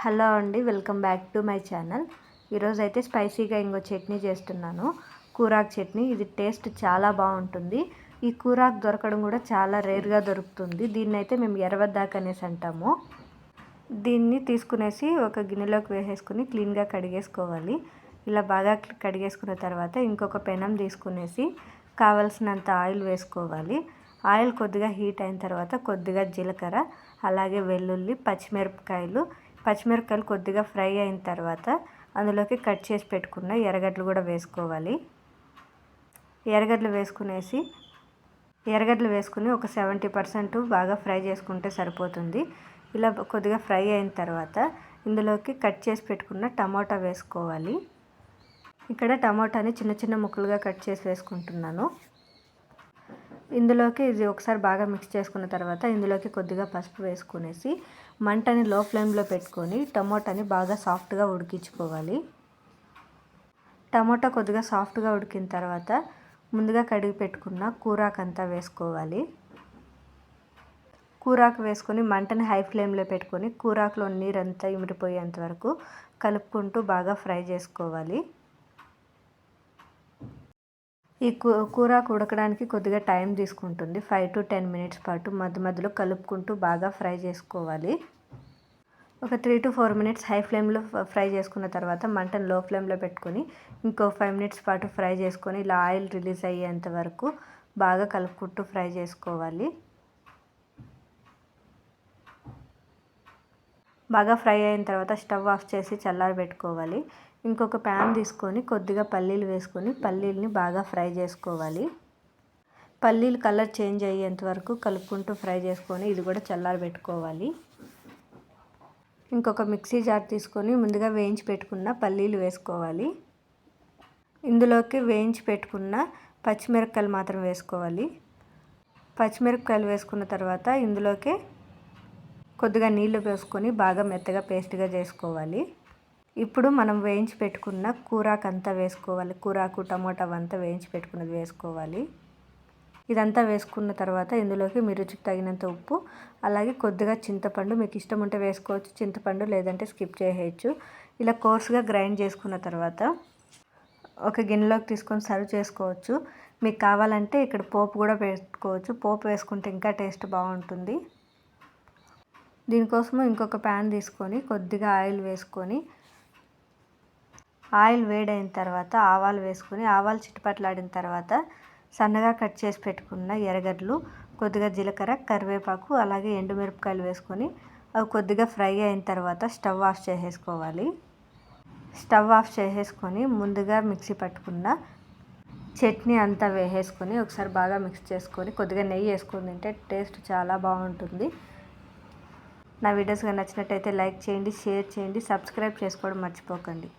Hello అండి, welcome back to my channel. ఈరోజు అయితే స్పైసీగా ఇంకో చట్నీ చేస్తున్నాను, కూరాకు చట్నీ. ఇది టేస్ట్ చాలా బాగుంటుంది. ఈ కూరాకు దొరకడం కూడా చాలా రేర్గా దొరుకుతుంది. దీన్ని అయితే మేము ఎర్రవద్దాకు అనేసి అంటాము. దీన్ని తీసుకునేసి ఒక గిన్నెలోకి వేసేసుకుని క్లీన్గా కడిగేసుకోవాలి. ఇలా బాగా కడిగేసుకున్న తర్వాత ఇంకొక పెనం తీసుకునేసి కావలసినంత ఆయిల్ వేసుకోవాలి. ఆయిల్ కొద్దిగా హీట్ అయిన తర్వాత కొద్దిగా జీలకర్ర, అలాగే వెల్లుల్లి, పచ్చిమిరపకాయలు కొద్దిగా ఫ్రై అయిన తర్వాత అందులోకి కట్ చేసి పెట్టుకున్న ఎర్రగడ్డలు కూడా వేసుకోవాలి. ఎర్రగడ్డలు వేసుకుని ఒక 70% బాగా ఫ్రై చేసుకుంటే సరిపోతుంది. ఇలా కొద్దిగా ఫ్రై అయిన తర్వాత ఇందులోకి కట్ చేసి పెట్టుకున్న టమోటా వేసుకోవాలి. ఇక్కడ టమోటాని చిన్న చిన్న ముక్కలుగా కట్ చేసి వేసుకుంటున్నాను. ఇందులోకి ఇది ఒకసారి బాగా మిక్స్ చేసుకున్న తర్వాత ఇందులోకి కొద్దిగా పసుపు వేసుకునేసి మంటని లో ఫ్లేమ్లో పెట్టుకొని టమోటాని బాగా సాఫ్ట్గా ఉడికించుకోవాలి. టమోటా కొద్దిగా సాఫ్ట్గా ఉడికిన తర్వాత ముందుగా కడిగి పెట్టుకున్న కూరాకు అంతా వేసుకోవాలి. కూరాకు వేసుకొని మంటని హై ఫ్లేమ్లో పెట్టుకొని కూరాకులో నీరంతా ఇమిడిపోయేంత వరకు కలుపుకుంటూ బాగా ఫ్రై చేసుకోవాలి. ఈ కూరాకు ఉడకడానికి కొద్దిగా టైం తీసుకుంటుంది. 5 to 10 minutes పాటు మధ్యలో కలుపుకుంటూ బాగా ఫ్రై చేసుకోవాలి. ఒక 3 to 4 minutes హై ఫ్లేమ్లో ఫ్రై చేసుకున్న తర్వాత మంటను లో ఫ్లేమ్లో పెట్టుకొని ఇంకో 5 minutes పాటు ఫ్రై చేసుకొని ఇలా ఆయిల్ రిలీజ్ అయ్యేంత వరకు బాగా కలుపుకుంటూ ఫ్రై చేసుకోవాలి. బాగా ఫ్రై అయిన తర్వాత స్టవ్ ఆఫ్ చేసి చల్లారబెట్టుకోవాలి. ఇంకొక ప్యాన్ తీసుకొని కొద్దిగా పల్లీలు వేసుకొని పల్లీలని బాగా ఫ్రై చేసుకోవాలి. పల్లీలు కలర్ చేంజ్ అయ్యేంత వరకు కలుపుకుంటూ ఫ్రై చేసుకొని ఇది కూడా చల్లారబెట్టుకోవాలి. ఇంకొక మిక్సీ జార్ తీసుకొని ముందుగా వేయించి పెట్టుకున్న పల్లీలు వేసుకోవాలి. ఇందులోకి వేయించి పెట్టుకున్న పచ్చిమిరపకాయలు మాత్రం వేసుకోవాలి. పచ్చిమిరపకాయలు వేసుకున్న తర్వాత ఇందులోకి కొద్దిగా నీళ్లు వేసుకొని బాగా మెత్తగా పేస్ట్గా చేసుకోవాలి. ఇప్పుడు మనం వేయించి పెట్టుకున్న కూరాకు అంతా వేసుకోవాలి. కూరాకు టమోటా అంతా వేయించి పెట్టుకున్నది వేసుకోవాలి. ఇదంతా వేసుకున్న తర్వాత ఇందులోకి మీ రుచికి తగినంత ఉప్పు, అలాగే కొద్దిగా చింతపండు, మీకు ఇష్టం ఉంటే వేసుకోవచ్చు చింతపండు, లేదంటే స్కిప్ చేయవచ్చు. ఇలా కోర్స్గా గ్రైండ్ చేసుకున్న తర్వాత ఒక గిన్నెలోకి తీసుకొని సర్వ్ చేసుకోవచ్చు. మీకు కావాలంటే ఇక్కడ పోపు కూడా పెట్టుకోవచ్చు. పోపు వేసుకుంటే ఇంకా టేస్ట్ బాగుంటుంది. దీనికోసము ఇంకొక ప్యాన్ తీసుకొని కొద్దిగా ఆయిల్ వేసుకొని ఆయిల్ వేడైన తర్వాత ఆవాలు వేసుకొని ఆవాలు చిటపట్లాడిన తర్వాత సన్నగా కట్ చేసి పెట్టుకున్న ఎర్రగడ్డలు, కొద్దిగా జీలకర్ర, కరివేపాకు, అలాగే ఎండుమిరపకాయలు వేసుకొని అవి కొద్దిగా ఫ్రై అయిన తర్వాత స్టవ్ ఆఫ్ చేసేసుకోవాలి. స్టవ్ ఆఫ్ చేసేసుకొని ముందుగా మిక్సీ పట్టుకున్న చట్నీ అంతా వేసేసుకొని ఒకసారి బాగా మిక్స్ చేసుకొని కొద్దిగా నెయ్యి వేసుకొని తింటే టేస్ట్ చాలా బాగుంటుంది. నా వీడియోస్ నచ్చినట్టయితే లైక్ చేయండి, షేర్ చేయండి, సబ్స్క్రైబ్ చేసుకోవడం మర్చిపోకండి.